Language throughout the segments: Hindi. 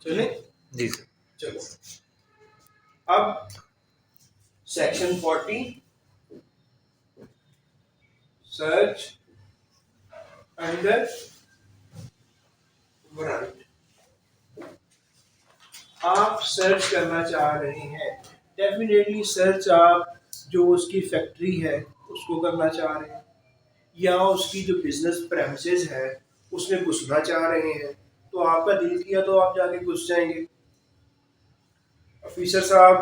चले जी सर। चलो अब सेक्शन 40 सर्च अंडर वारंट। आप सर्च करना चाह रहे हैं, डेफिनेटली सर्च आप जो उसकी फैक्ट्री है उसको करना चाह रहे हैं, या उसकी जो बिजनेस प्रेमिसेस है उसमें घुसना चाह रहे हैं। तो आपका दिल किया तो आप जाके घुस जाएंगे। ऑफिसर साहब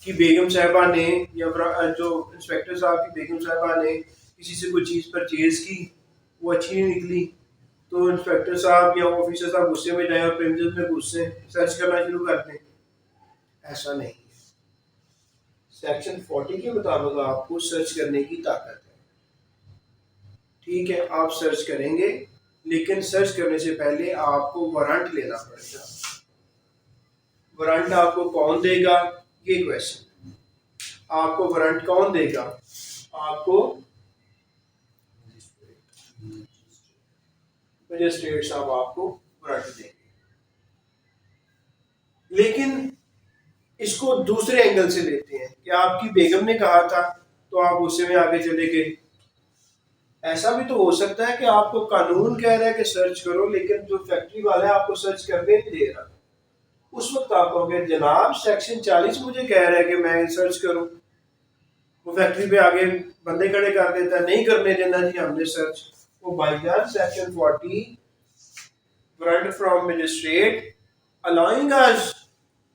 की बेगम साहिबा ने या जो इंस्पेक्टर साहब की बेगम साहिबा ने किसी से कोई चीज़ परचेज की, वो अच्छी नहीं निकली, तो इंस्पेक्टर साहब या ऑफिसर साहब गुस्से में जाए और प्रेमिसेस में गुस्से सर्च करना शुरू कर दें। ऐसा नहीं है। सेक्शन 40 के मुताबिक आपको सर्च करने की ताकत है। ठीक है, आप सर्च करेंगे, लेकिन सर्च करने से पहले आपको वारंट लेना पड़ेगा। वारंट आपको कौन देगा, ये क्वेश्चन। आपको वारंट कौन देगा? आपको मजिस्ट्रेट साहब आपको वारंट देंगे। लेकिन इसको दूसरे एंगल से लेते हैं कि आपकी बेगम ने कहा था तो आप गुस्से में आगे चले गए। ऐसा भी तो हो सकता है कि आपको कानून कह रहा है कि सर्च करो, लेकिन जो फैक्ट्री वाला है आपको सर्च करने नहीं दे रहा। उस वक्त आप कहोगे जनाब सेक्शन 40 मुझे कह रहा है कि मैं सर्च करूं। वो फैक्ट्री पे आगे बंदे खड़े कर देता है, नहीं करने देना जी हमने सर्च। वो by chance section 40 warrant from magistrate allowing us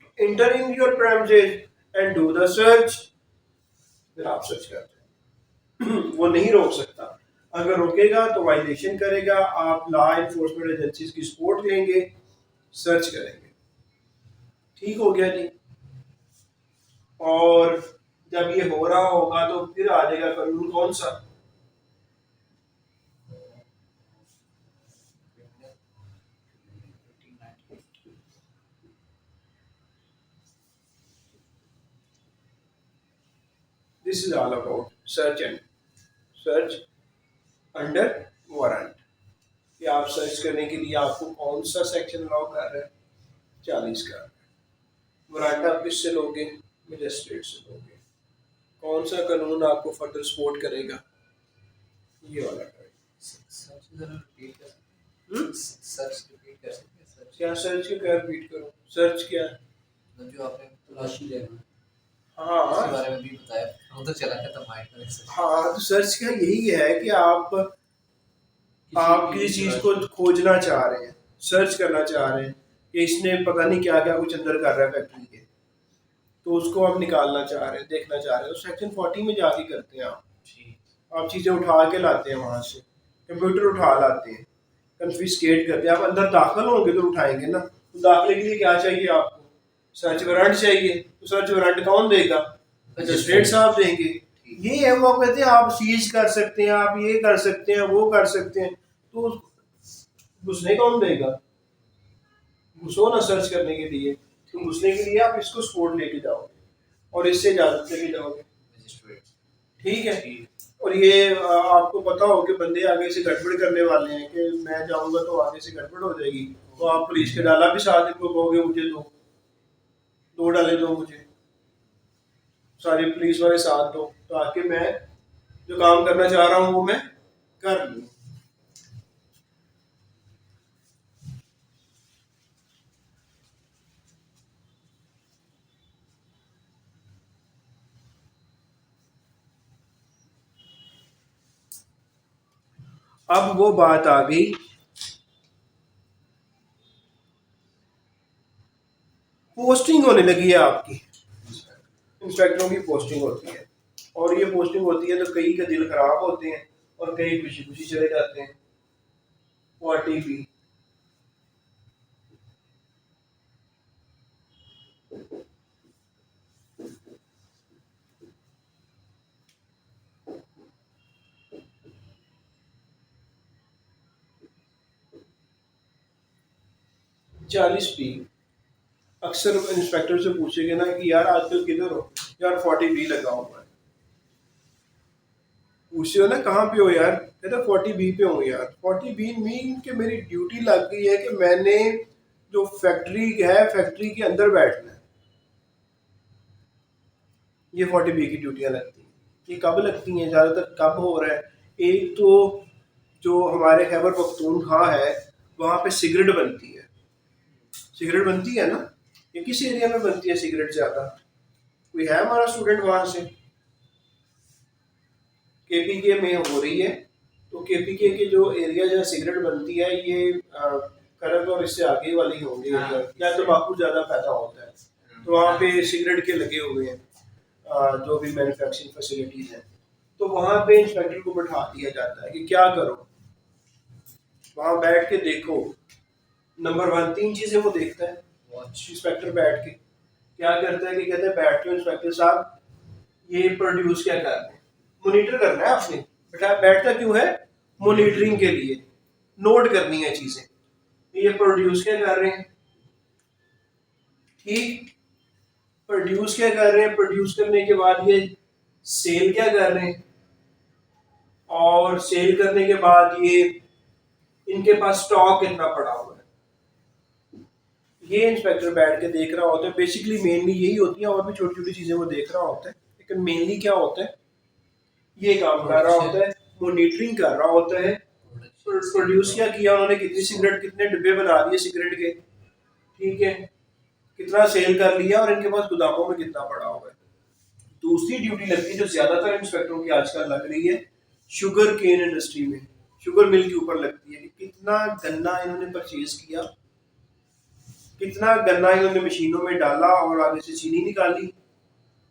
to enter in your premises and do the search, फिर आप सर्च करते हैं। वो नहीं रोक सकता। अगर रोकेगा तो वायलेशन करेगा, आप लॉ इन्फोर्समेंट एजेंसीज की सपोर्ट लेंगे, सर्च करेंगे। ठीक हो गया जी। और जब ये हो रहा होगा तो फिर आ जाएगा कानून कौन सा? This is all about search under warrant. कि आप सर्च करने के लिए आपको कौन सा सेक्शन अलाउ कर रहा है? 40 का। वारंट आप किससे लोगे? मजिस्ट्रेट से लोगे। कौन सा कानून आपको फर्दर सपोर्ट करेगा? ये वाला क्या सर्च के क्या रिपीट करो? सर्च क्या है? जो आपने तलाशी लेना हाँ उसके बारे में भी बताया, वो तो चला था माइंड में। हाँ, तो सर्च का यही है कि आप किसी चीज को खोजना चाह रहे हैं, सर्च करना चाह रहे हैं कि इसने पता नहीं क्या क्या कुछ अंदर कर रहा है फैक्ट्री के, तो उसको आप निकालना चाह रहे हैं, देखना चाह रहे हैं। तो सेक्शन 40 में जाके करते हैं आप चीज़ें उठा के लाते हैं वहाँ से, कंप्यूटर उठा लाते हैं, कन्फिस्केट करते हैं। आप अंदर दाखिल होंगे तो उठाएंगे ना। तो दाखिले के लिए क्या चाहिए आपको? सर्च वारंट चाहिए। तो सर्च वारंट कौन देगा? मजिस्ट्रेट साहब देंगे। ये है, वो कहते हैं आप सीज कर सकते हैं, आप ये कर सकते हैं, वो कर सकते हैं। तो घुसने कौन देगा? घुसो ना सर्च करने के लिए। तो घुसने के लिए आप इसको सपोर्ट लेके जाओगे और इससे इजाजत लेके जाओगे। ठीक है। और ये आपको पता हो कि बंदे आगे से गड़बड़ करने वाले हैं कि मैं जाऊंगा तो आगे से गड़बड़ हो जाएगी, तो आप पुलिस के डाला भी साथ इनको कहोगे मुझे दो डाले दो, मुझे सारे पुलिस वाले साथ दो, ताकि मैं जो काम करना चाह रहा हूँ वो मैं कर लूँ। अब वो बात आ गई, पोस्टिंग होने लगी है आपकी। इंस्पेक्टरों की पोस्टिंग होती है, और ये पोस्टिंग होती है तो कई का दिल खराब होते हैं और कई खुशी खुशी चले जाते हैं। 40B 40B अक्सर इंस्पेक्टर से पूछेंगे ना कि यार आजकल किधर हो? यार 40B लगा हुआ है। पूछे हो ना कहाँ पे हो यार? कहता 40B पे हूँ यार। 40B मीन कि मेरी ड्यूटी लग गई है कि मैंने जो फैक्ट्री है, फैक्ट्री के अंदर बैठना है। ये 40B की ड्यूटियाँ लगती हैं। ये कब लगती हैं, ज़्यादातर कब हो रहा है? एक तो जो हमारे खैबर पख्तूनख्वा है, वहाँ पे सिगरेट बनती है। सिगरेट बनती है ना? ये किस एरिया में बनती है सिगरेट ज़्यादा? कोई है हमारा स्टूडेंट वहाँ से? KPK में हो रही है। तो KPK के जो एरिया जहाँ सिगरेट बनती है, ये करग और इससे आगे वाले ही होंगे एरिया, या तम्बाकू ज़्यादा पैदा होता है, तो वहाँ पे सिगरेट के लगे हुए हैं जो भी मैन्युफैक्चरिंग फैसिलिटीज़ हैं। तो वहाँ पे इंस्पेक्टर को बैठा दिया जाता है कि क्या करो, वहाँ बैठ के देखो। नंबर 1 3 चीज़ें वो देखता है इंस्पेक्टर बैठ के। क्या करता है कि कहते हैं बैठ के इंस्पेक्टर साहब ये प्रोड्यूस क्या कर रहे हैं, मॉनिटर करना है आपने। बेटा बैठता क्यों है? मॉनिटरिंग के लिए, नोट करनी है चीजें, ये प्रोड्यूस क्या कर रहे हैं। ठीक, प्रोड्यूस क्या कर रहे हैं, प्रोड्यूस करने के बाद ये सेल क्या कर रहे हैं, और सेल करने के बाद ये इनके पास स्टॉक कितना पड़ा हुआ है, ये इंस्पेक्टर बैठ के देख रहा होता है। बेसिकली मेनली यही होती है, और भी छोटी छोटी चीजें वो देख रहा होता है, लेकिन मेनली क्या होता है, ये काम कर रहा होता है, मॉनिटरिंग कर रहा होता है। प्रोड्यूस क्या किया उन्होंने, कितनी सिगरेट, कितने डिब्बे बना दिए सिगरेट के, ठीक है, कितना सेल कर लिया, और इनके पास गोदामों में कितना पड़ा हुआ है। दूसरी ड्यूटी लगती है जो ज्यादातर इंस्पेक्टरों की आजकल लग रही है, शुगर केन इंडस्ट्री में, शुगर मिल के ऊपर लगती है कि कितना गन्ना इन्होंने परचेज किया, कितना गन्ना इन्होंने मशीनों में डाला और आगे से चीनी निकाली,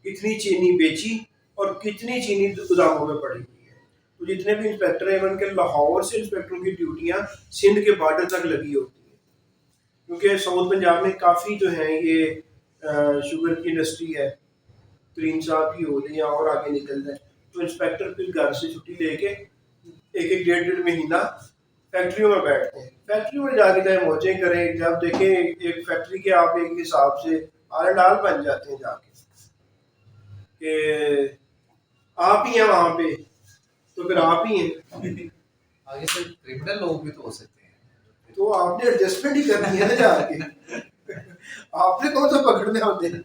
कितनी चीनी बेची, और कितनी चीनी गोदामों में पड़ी हुई है। तो जितने भी इंस्पेक्टर हैं, उनके लाहौर से इंस्पेक्टरों की ड्यूटियां सिंध के बॉर्डर तक लगी होती है, क्योंकि साउथ पंजाब में काफ़ी जो है ये शुगर की इंडस्ट्री है, करीम साहब की हो जाए या और आगे निकल जाए, तो इंस्पेक्टर फिर घर से छुट्टी लेके एक एक डेढ़ डेढ़ महीना फैक्ट्रियों में बैठते हैं। फैक्ट्रियों में जाके चाहे मौजें करें, जब देखें एक फैक्ट्री के आप एक हिसाब से आले डाल बन जाते हैं जाके कि आप ही हैं वहां पे, तो फिर आप ही हैं। आगे से क्रिमिनल लोग भी तो हो सकते हैं, तो आपने एडजस्टमेंट ही करनी है ना जाके। आपने कौन सा पकड़ने होते हैं।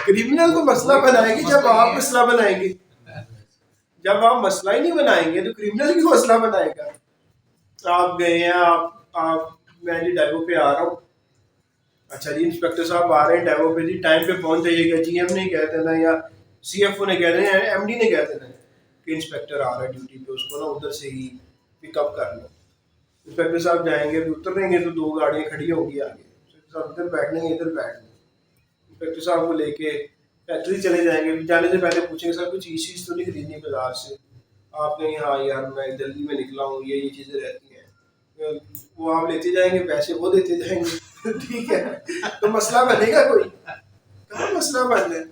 क्रिमिनल को मसला बनाएंगे जब आप मसला बनाएंगे, जब आप मसला ही नहीं बनाएंगे तो क्रिमिनल क्यों मसला बनाएगा। आप गए हैं, आप मैं जी डेपो पे आ रहा हूँ, अच्छा जी इंस्पेक्टर साहब आ रहे हैं डेपो पे जी, टाइम पे पहुंच जाइएगा, GM ने कह देना या CFO ने कह देना, MD ने कह देना कि इंस्पेक्टर आ रहा है ड्यूटी पे, उसको ना उधर से ही पिकअप कर लो। इंस्पेक्टर साहब जाएंगे, उतरेंगे तो 2 गाड़ियाँ खड़ी होंगी आगे, इंस्पेक्टर साहब इधर बैठेंगे, इधर बैठेंगे, इंस्पेक्टर साहब को लेके फैक्ट्री चले जाएंगे। जाने से पहले पूछेंगे सर कुछ चीज़ तो नहीं खरीदनी बाजार से, आप कहेंगे हाँ यार मैं जल्दी में निकला हूँ, ये चीज़ें रहती हैं, वो आप लेते जाएंगे, पैसे वो देते जाएंगे। ठीक है, तो मसला बनेगा कोई, कहाँ मसला बन है।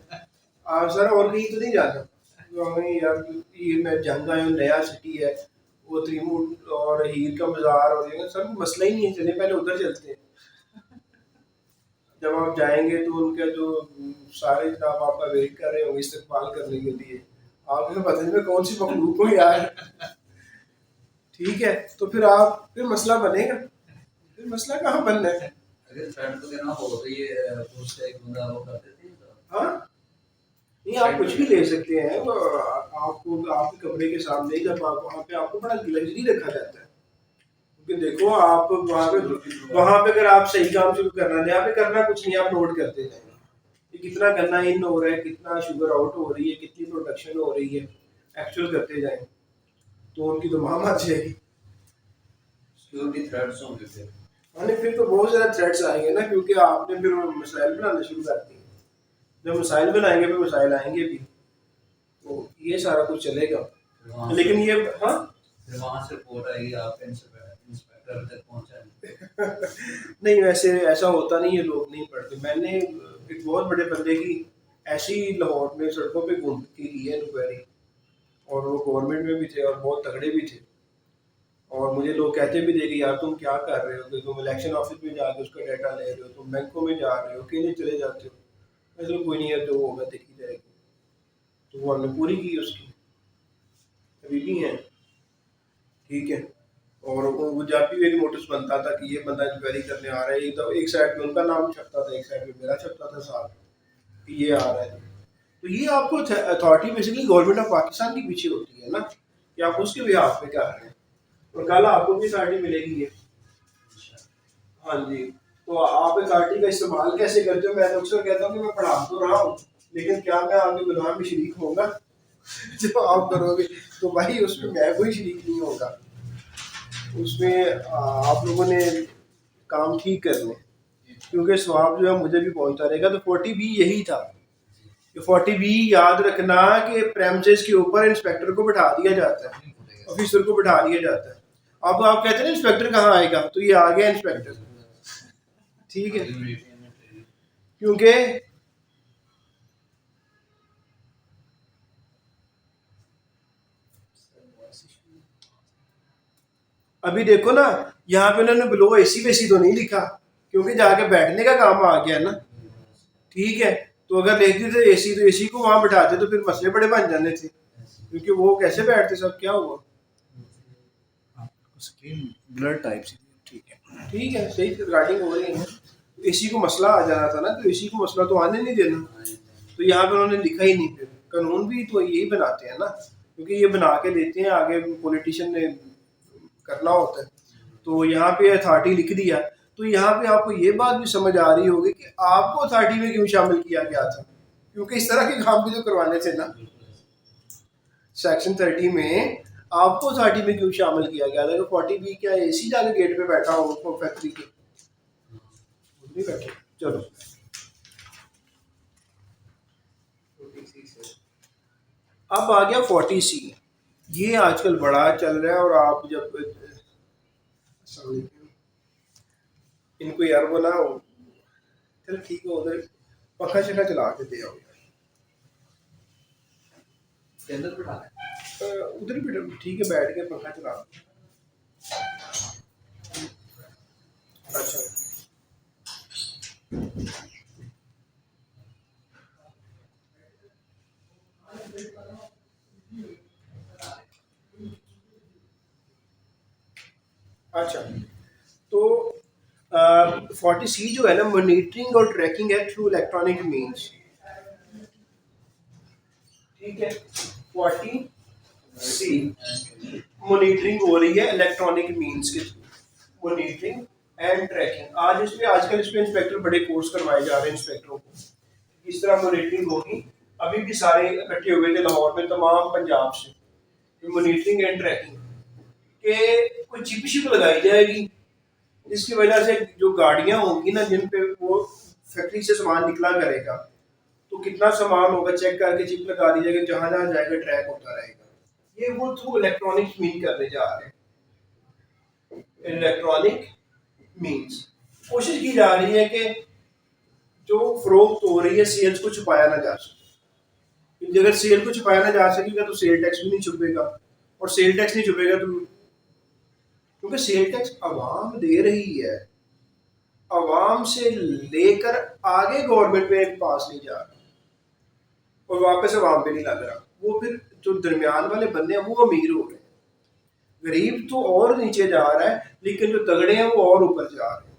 आप सर और कहीं तो नहीं जाना, तो यार ये मैं जंग आया हूँ, नया सिटी है, वो त्रिमूट और हीर का बाजार, और ये सर मसला ही नहीं है, चले पहले उधर चलते हैं। जब आप जाएंगे तो उनके जो सारे जनाब आपका वेट कर रहे होंगे इस्तकबाल करने के लिए, आपके बदन में कौन सी मखलूक हो यार। ठीक है, तो फिर मसला बनेगा, फिर मसला कहाँ बनना है। अगर फ्रेंड को देना हो तो ये उससे एक बंदा वो कर देते हैं। हाँ नहीं, आप कुछ भी ले सकते हैं, वो आपको आपके कमरे के सामने जब आप वहाँ पे आपको बड़ा लग्जरी रखा जाता है, क्योंकि देखो आप वहाँ पे अगर आप सही काम शुरू करना है, यहाँ पे करना कुछ नहीं, आप नोट करते जाएंगे कि कितना गन्ना इन हो रहा है, कितना शुगर आउट हो रही है, कितनी प्रोडक्शन हो रही है, एक्चुअल करते जाएं, तो उनकी तो मां मच जाएगी। सिक्योरिटी थ्रेट्स होंगे फिर, फिर तो बहुत ज़्यादा थ्रेट्स आएंगे ना, क्योंकि आपने फिर मिसाइल बनाना शुरू कर दिए। जब मिसाइल बनाएंगे फिर मिसाइल आएंगे भी, तो ये सारा कुछ चलेगा। लेकिन ये हाँ फिर वहाँ से रिपोर्ट आएगी आप इंस्पेक्टर तक पहुँचा। नहीं वैसे ऐसा होता नहीं है, लोग नहीं पढ़ते। मैंने एक बहुत बड़े बंदे की ऐसी लाहौर में सड़कों पे घूमती की है इंक्वायरी, और वो गवर्नमेंट में भी थे और बहुत तगड़े भी थे, और मुझे लोग कहते भी थे कि यार तुम क्या कर रहे हो, कि तुम इलेक्शन ऑफिस में जाके उसका डाटा ले रहे हो, तुम बैंकों में जा रहे हो, अकेले चले जाते हो। ऐसा कोई नहीं है, जो होगा देखी जाएगी। तो वो हमने पूरी की उसकी, अभी भी हैं, ठीक है। और वो जब भी एक नोटिस बनता था कि ये बंदा इंक्वायरी करने आ रहा है, एक तो एक साइड में उनका नाम छपता था, एक साइड में मेरा छपता था साथ कि ये आ रहा है। तो ये आपको authority basically government of Pakistan के पीछे होती है ना, कि आप उसके बिहाफ पे कर रहे हैं, और कल आपको भी अथॉरिटी मिलेगी है। हाँ जी। तो आप अथॉरिटी का इस्तेमाल कैसे करते हो? मैं तो अक्सर कहता हूँ कि मैं पढ़ा तो रहा हूँ, लेकिन क्या मैं आपके गुनाह में शरीक होऊंगा? जो आप करोगे तो भाई उसमें मैं कोई शरीक नहीं होगा। उसमें आप लोगों ने काम ठीक करने, क्योंकि स्वाब जो है मुझे भी पहुंचता रहेगा। तो 40B यही था कि 40B याद रखना कि प्रेमिसेस के ऊपर इंस्पेक्टर को बिठा दिया जाता है, ऑफिसर को बिठा दिया जाता है। अब आप कहते हैं ना इंस्पेक्टर कहाँ आएगा, तो ये आ गया इंस्पेक्टर, ठीक है। क्योंकि अभी देखो ना, यहाँ पे उन्होंने बिलो एसी वेसी तो नहीं लिखा, क्योंकि जाके बैठने का काम आ गया ना, ठीक है। तो अगर लिखते थे एसी, तो एसी को वहां बैठाते तो फिर मसले बड़े बन जाने थे, क्योंकि वो कैसे बैठते सब, क्या हुआ? स्क्रीन ब्लर टाइप से, ठीक है, सही रिकॉर्डिंग हो रही है। एसी को मसला आ जाना था ना, तो एसी को मसला तो आने नहीं देना। तो यहाँ पे उन्होंने लिखा ही नहीं, फिर कानून भी तो यही बनाते हैं ना, क्योंकि ये बना के देते हैं, आगे पॉलिटिशियन ने करना होता है। तो यहाँ पे अथॉरिटी लिख दिया, तो यहाँ पे आपको ये बात भी समझ आ रही होगी कि आपको अथॉरिटी में क्यों शामिल किया गया था, क्योंकि इस तरह के काम भी तो करवाने थे ना। सेक्शन 30 में आपको अथॉरिटी में क्यों शामिल किया गया था? 40B क्या एसी जाके गेट पे बैठा हो फैक्ट्री के? नहीं बैठे। चलो, अब आ गया 40C। ये आजकल बड़ा चल रहा है, और आप जब इनको यार वो ना, चल ठीक है, उधर पंखा शखा चला के दे आओ उधर भी ठीक है, बैठ के पंखा चला। अच्छा, अच्छा। तो 40C जो है ना, मॉनिटरिंग और ट्रैकिंग है थ्रू इलेक्ट्रॉनिक मीन्स, ठीक है। 40C मॉनिटरिंग हो रही है इलेक्ट्रॉनिक मीन्स के थ्रू, मॉनिटरिंग एंड ट्रैकिंग। आजकल इसमें इंस्पेक्टर बड़े कोर्स करवाए जा रहे हैं इंस्पेक्टरों को, किस तरह मॉनिटरिंग होगी। अभी भी सारे इकट्ठे हुए थे लाहौर में, तमाम पंजाब से, मॉनिटरिंग एंड ट्रैकिंग के कोई चिप शिप लगाई जाएगी, जिसकी वजह से जो गाड़ियां होंगी ना, जिन पे वो फैक्ट्री से सामान निकला करेगा, तो कितना सामान होगा चेक करके चिप लगा दी जाएगी, जहां जहां जाएगा ट्रैक होता रहेगा। ये वो थ्रू इलेक्ट्रॉनिक मीन करने जा रहे हैं। इलेक्ट्रॉनिक मीन्स कोशिश की जा रही है कि जो फरोख्त हो रही है सेल्स को छुपाया ना जा सके। अगर सेल को छुपाया ना जा सकेगा तो सेल टैक्स भी नहीं छुपेगा, और सेल टैक्स नहीं छुपेगा तो, क्योंकि सेल टैक्स आवाम दे रही है, आवाम से लेकर आगे गवर्नमेंट में पास नहीं जा रहा, और वापस आवाम पे नहीं लग रहा। वो फिर जो दरमियान वाले बंदे हैं वो अमीर हो रहे हैं, गरीब तो और नीचे जा रहा है, लेकिन जो तगड़े हैं वो और ऊपर जा रहे हैं।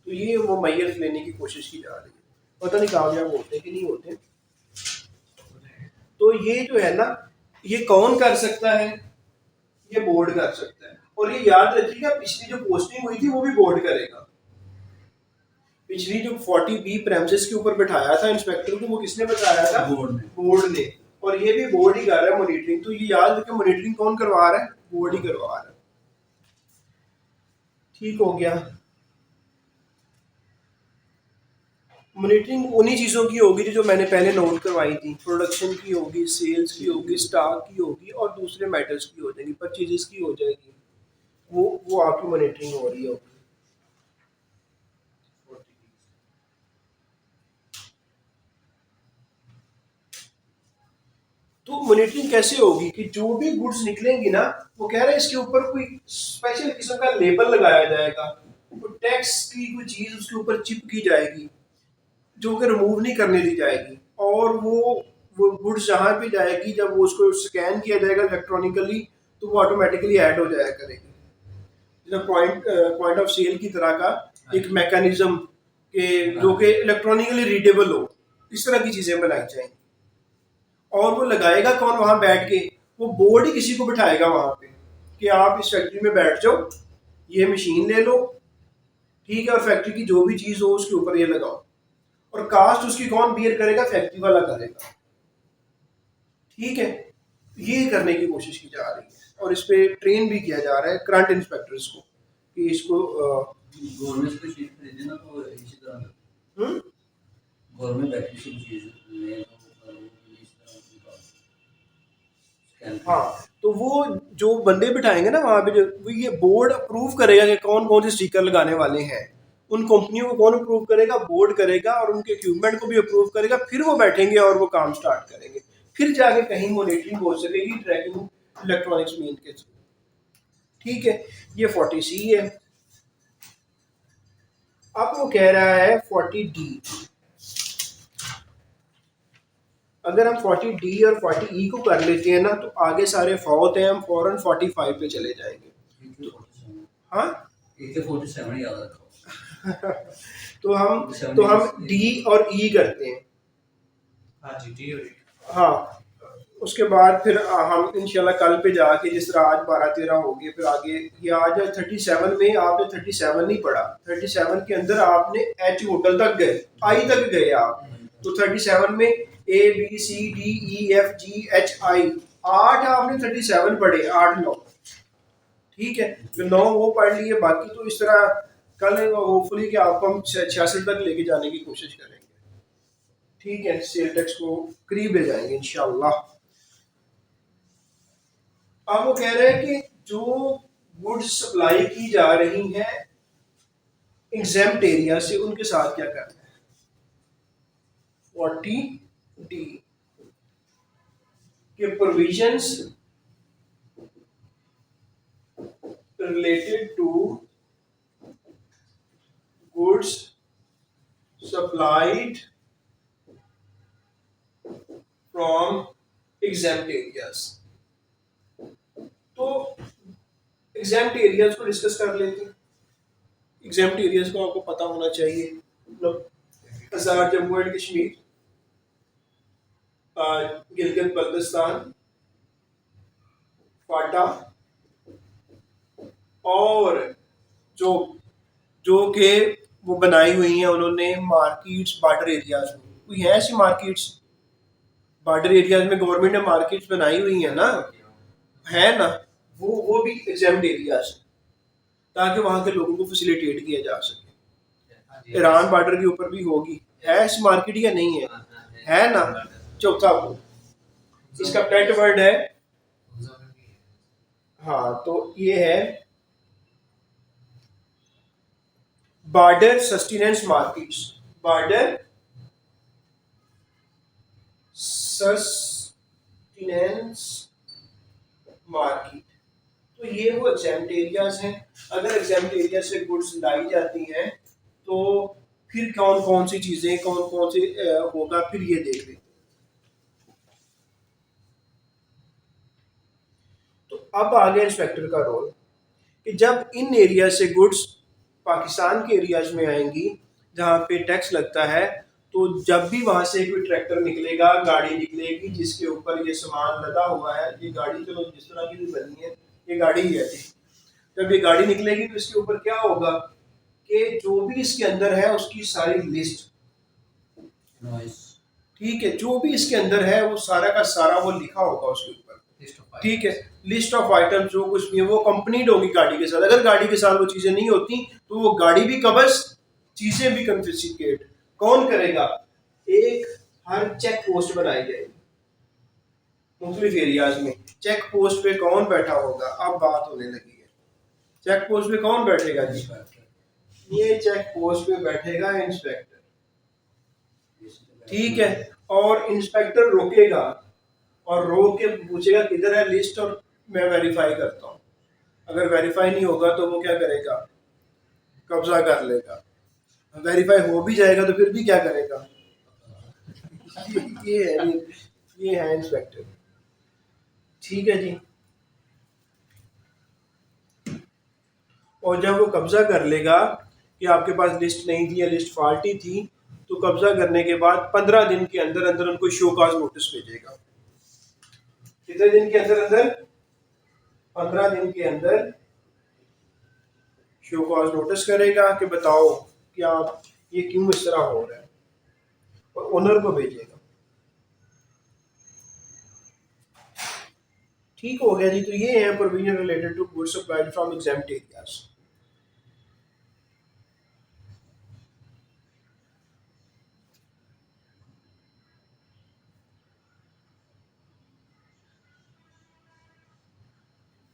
तो ये वो मैयत लेने की कोशिश की जा रही है, पता नहीं कामयाब होते कि नहीं होते। तो ये जो है ना, ये कौन कर सकता है? ये बोर्ड कर सकता है। और ये याद रखिएगा, पिछली जो पोस्टिंग हुई थी वो भी बोर्ड करेगा। पिछली जो 40B प्रेमिसेस के ऊपर बैठाया था इंस्पेक्टर को, वो किसने बताया था? बोर्ड ने। और ये भी बोर्ड ही कर रहा है मॉनिटरिंग। तो ये याद रखें, मॉनिटरिंग कौन करवा रहा है? बोर्ड ही करवा रहा है। ठीक हो गया। मॉनिटरिंग उन्हीं चीज़ों की होगी जो मैंने पहले नोट करवाई थी, प्रोडक्शन की होगी, सेल्स की होगी, स्टॉक की होगी, और दूसरे मैटर्स की हो जाएगी, परचेजेस की हो जाएगी। वो आपकी मॉनिटरिंग हो रही होगी। तो मॉनिटरिंग कैसे होगी कि जो भी गुड्स निकलेंगी ना, वो कह रहे हैं इसके ऊपर कोई स्पेशल किस्म का लेबल लगाया जाएगा, कोई टैक्स की कोई चीज उसके ऊपर चिप की जाएगी, जो कि रिमूव नहीं करने दी जाएगी। और वो गुड्स जहाँ पे जाएगी, जब वो उसको स्कैन किया जाएगा इलेक्ट्रॉनिकली, तो वो ऑटोमेटिकली ऐड हो जाया करेगी। पॉइंट ऑफ सेल की तरह का एक मैकेनिज्म के जो कि इलेक्ट्रॉनिकली रीडेबल हो, इस तरह की चीजें बनाई जाएंगी। और वो लगाएगा कौन वहां बैठ के? वो बोर्ड ही किसी को बिठाएगा वहां पे कि आप इस फैक्ट्री में बैठ जाओ, ये मशीन ले लो, ठीक है, और फैक्ट्री की जो भी चीज हो उसके ऊपर ये लगाओ, और कास्ट उसकी कौन बियर करेगा? फैक्ट्री वाला करेगा। ठीक है, ये करने की कोशिश की जा रही है और इस पे ट्रेन भी किया जा रहा है करंट इंस्पेक्टर्स को कि इसको गवर्नमेंट को चीज खरीदे ना तो इसी तरह हम्म? गवर्नमेंट बैठे से चीज ले तो इस तरह स्कैन हाँ, तो वो जो बंदे बिठाएंगे ना वहां पे, जो वो ये बोर्ड अप्रूव करेगा कि कौन कौन से स्टिकर लगाने वाले हैं, उन कंपनियों को कौन अप्रूव करेगा? बोर्ड करेगा, और उनके इक्विपमेंट को भी अप्रूव करेगा। फिर वो बैठेंगे और वो काम स्टार्ट करेंगे। फिर जाके कहीं मॉनिटरिंग हो सकेगी ट्रैकिंग इलेक्ट्रॉनिक्स मीन के थ्रू। ठीक है, ये 40C है। अब वो कह रहा है 40D। अगर हम 40D और 40E को कर लेते हैं ना, तो आगे सारे फौत हैं, हम फौरन 45 पे चले जाएंगे। हाँ AK-47 याद रखो। तो हम D और E करते हैं। हाँ जी डी और हाँ, उसके बाद फिर हम इंशाल्लाह कल पे जाके, जिस तरह आज 12-13 हो गए, फिर आगे ये आज 37 में आपने 37 नहीं पढ़ा। 37 के अंदर आपने H होटल तक गए, I तक गए आप। तो 37 में ABCDEFGHI 8 आपने 37 पढ़े, 8-9। ठीक है, तो 9 वो पढ़ लिए। बाकी तो इस तरह कल होपफुली कि आपको हम 66 तक लेके जाने की कोशिश करेंगे। ठीक है, सेल टैक्स को करीब ले जाएंगे इंशाल्लाह। अब वो कह रहे हैं कि जो गुड्स सप्लाई की जा रही हैं एग्जेम्प्ट एरिया से, उनके साथ क्या करना है? 40D के provisions related to goods supplied from exempt areas। तो एग्जेम्प्ट एरियाज को डिस्कस कर लेते हैं। एग्जेम्प्ट एरियाज को आपको पता होना चाहिए, मतलब आज़ाद जम्मू एंड कश्मीर, गिलगित बल्तिस्तान, फाटा, और जो जो कि वो बनाई हुई हैं उन्होंने मार्केट्स बॉर्डर एरियाज में। कोई है ऐसी मार्केट्स बॉर्डर एरियाज में? गवर्नमेंट ने मार्केट्स बनाई हुई है ना, है ना? वो भी एग्जेम्प्ट एरियाज, ताकि वहां के लोगों को फैसिलिटेट किया जा सके। ईरान बॉर्डर के ऊपर भी होगी, है ऐसी मार्केट या नहीं है? है ना? चौथा वो, इसका पेट वर्ड है, हाँ, तो ये है border sustenance markets. Border sustenance market, तो ये वो एग्जेम्प्ट एरियाज हैं। अगर एग्जेम्प्ट एरिया से गुड्स लाई जाती हैं तो फिर कौन कौन सी चीजें, कौन कौन से होगा, फिर ये देख लेते हैं। तो अब आ गया इंस्पेक्टर का रोल कि जब इन एरिया से गुड्स पाकिस्तान के एरियाज में आएंगी जहाँ पे टैक्स लगता है, तो जब भी वहां से कोई ट्रैक्टर निकलेगा, गाड़ी निकलेगी जिसके ऊपर ये सामान लदा हुआ है, ये गाड़ी चलो जिस तरह की भी बनी है, ये गाड़ी ही है थी। जब ये गाड़ी निकलेगी तो इसके ऊपर क्या होगा कि जो भी इसके अंदर है उसकी सारी लिस्ट, ठीक है, जो भी इसके अंदर है वो सारा का सारा वो लिखा होगा उसके ऊपर। ठीक है, लिस्ट ऑफ आइटम जो कुछ भी है वो कंपनीड होगी गाड़ी के साथ। अगर गाड़ी के साथ वो चीजें नहीं होती तो वो गाड़ी भी कब्ज, चीजें भी कन्फिस्केट। कौन करेगा? एक हर चेक पोस्ट बनाई जाएगी मुख्तलिफ एरियाज में। चेक पोस्ट पे कौन बैठा होगा? अब बात होने लगी है। चेक पोस्ट पे कौन बैठेगा जी? ये चेक पोस्ट पे बैठेगा इंस्पेक्टर। ठीक है, और इंस्पेक्टर रोकेगा और रोक के पूछेगा किधर है लिस्ट, और मैं वेरीफाई करता हूँ। अगर वेरीफाई नहीं होगा तो वो क्या करेगा? कब्जा कर लेगा। वेरीफाई हो भी जाएगा तो फिर भी क्या करेगा? ये है इंस्पेक्टर। ठीक है जी। और जब वो कब्जा कर लेगा कि आपके पास लिस्ट नहीं थी या लिस्ट फॉल्टी थी, तो कब्जा करने के बाद 15 दिन के अंदर अंदर उनको शो कॉज नोटिस भेजेगा। कितने दिन के अंदर अंदर? 15 दिन के अंदर शो कॉज नोटिस करेगा कि बताओ कि आप ये क्यों इस तरह हो रहा है, और ओनर को भेजेगा। ठीक हो गया जी। तो ये है provision related to goods supplied from exempt areas.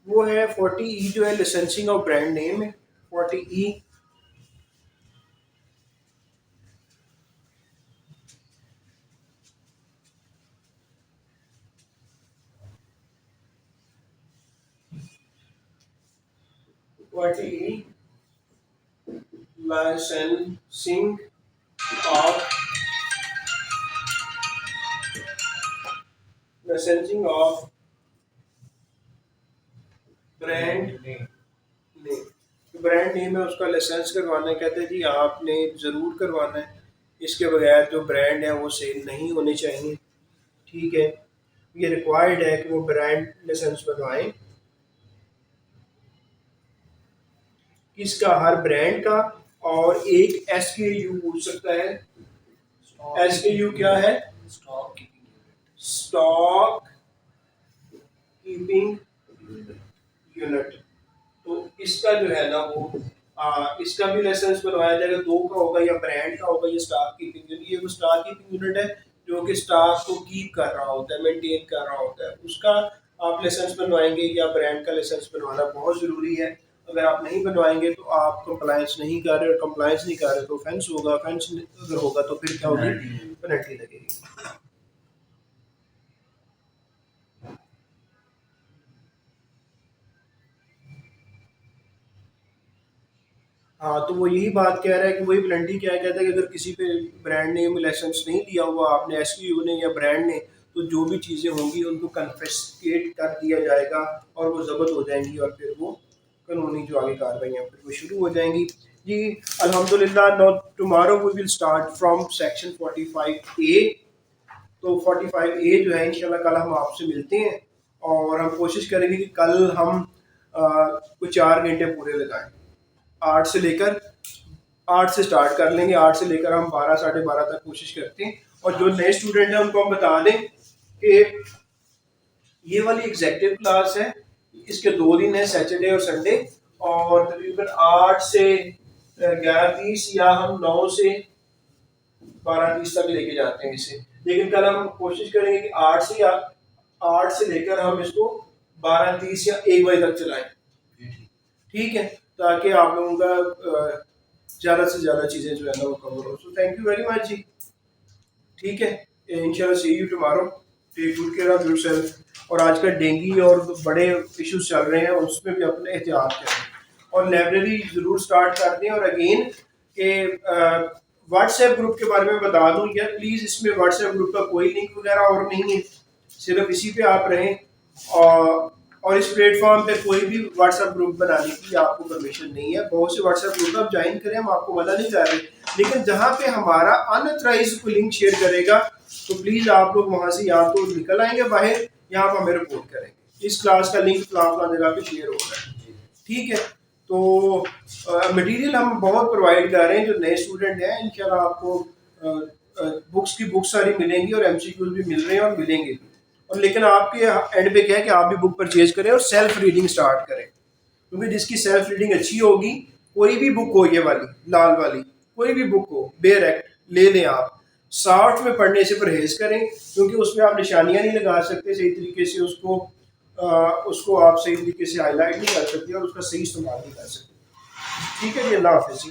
वो है 40E जो है लाइसेंसिंग ऑफ ब्रांड नेम है। 40E licensing of brand name. Brand name है, उसका लाइसेंस करवाना है। कहते हैं जी आपने ज़रूर करवाना है, इसके बगैर जो ब्रांड है वो सेल नहीं होने चाहिए। ठीक है, ये रिक्वायर्ड है कि वो ब्रांड लाइसेंस बनवाएं, किसका? हर ब्रांड का। और एक SKU पूछ सकता है। SKU क्या है? Stock keeping unit. तो इसका जो है ना वो इसका भी लाइसेंस बनवाया जाएगा। 2 का होगा, या ब्रांड का होगा, या स्टॉक कीपिंग यूनिट। ये वो स्टॉक कीपिंग यूनिट है जो कि स्टॉक को कीप कर रहा होता है, मेंटेन कर रहा होता है, उसका आप लाइसेंस बनवाएंगे। या ब्रांड का लाइसेंस बनवाना बहुत ज़रूरी है। अगर आप नहीं बनवाएंगे तो आप कंप्लायंस नहीं कर रहे, और कंप्लायंस नहीं कर रहे तो ऑफेंस होगा। ऑफेंस अगर होगा तो फिर क्या होगी? पेनल्टी लगेगी। हाँ, तो वो यही बात कह रहा है कि वही पेनल्टी क्या कहता है कि अगर किसी पे ब्रांड नेम लाइसेंस नहीं दिया हुआ आपने, SKU ने या ब्रांड ने, तो जो भी चीज़ें होंगी उनको कन्फिस्केट कर दिया जाएगा और वो जब्त हो जाएंगी, और फिर वो कानूनी जो आगे कार्रवाइयाँ फिर वो शुरू हो जाएंगी जी। अल्हम्दुलिल्लाह, no tomorrow we will start from section 45A। तो 45A जो है इंशाल्लाह कल हम आपसे मिलते हैं, और हम कोशिश करेंगे कि कल हम कुछ 4 घंटे पूरे लगाएं। 8 से लेकर 8 से स्टार्ट कर लेंगे, 8 से लेकर हम 12 साढ़े 12 तक कोशिश करते हैं। और जो नए स्टूडेंट हैं उनको हम बता दें कि ये वाली एग्जेक्टिव क्लास है, इसके 2 दिन है, सैटरडे और संडे, और तकरीबन 8 से 11:30 या हम 9 से 12:30 तक लेके जाते हैं इसे। लेकिन कल हम कोशिश करेंगे कि 8 से लेकर हम इसको 12:30 या 1 बजे तक चलाएं। ठीक है, ताकि आप लोगों का ज़्यादा से ज़्यादा चीज़ें जो है ना वो कवर हो। So thank you very much ji. ठीक है, इंशाल्लाह see you tomorrow. Take good care of yourself. और आजकल डेंगू और बड़े इश्यूज चल रहे हैं, उसमें भी अपने एहतियात करें, और लाइब्रेरी ज़रूर स्टार्ट कर दें। और अगेन के व्हाट्सएप ग्रुप के बारे में बता दूं यार, प्लीज़ इसमें व्हाट्सएप ग्रुप का कोई लिंक वगैरह और नहीं है, सिर्फ इसी पे आप रहें। और इस प्लेटफॉर्म पे कोई भी व्हाट्सएप ग्रुप बनाने की आपको परमिशन नहीं है। बहुत से व्हाट्सएप ग्रुप आप ज्वाइन करें, हम आपको मना नहीं कर रहे, लेकिन जहाँ पे हमारा अनऑथराइज्ड कोई लिंक शेयर करेगा तो प्लीज़ आप लोग वहाँ से या तो निकल आएंगे बाहर, या आप हमें रिपोर्ट करेंगे इस क्लास का लिंक फलां जगह पे शेयर हो रहा है। ठीक है, तो मटेरियल हम बहुत प्रोवाइड कर रहे हैं। जो नए स्टूडेंट हैं इंशाल्लाह आपको बुक्स की बुक्स सारी मिलेंगी, और MCQs भी मिल रहे हैं और मिलेंगे भी। और लेकिन आपके एंड पे क्या है कि आप भी बुक परचेज करें और सेल्फ रीडिंग स्टार्ट करें, क्योंकि जिसकी सेल्फ रीडिंग अच्छी होगी, कोई भी बुक हो, ये वाली लाल वाली कोई भी बुक हो, बेयर एक्ट ले लें आप। सॉफ्ट में पढ़ने से परहेज करें, क्योंकि उसमें आप निशानियां नहीं लगा सकते सही तरीके से, उसको आप सही तरीके से हाईलाइट नहीं कर सकते, और उसका सही इस्तेमाल नहीं कर सकते। ठीक है जी, अल्लाह हाफिज़।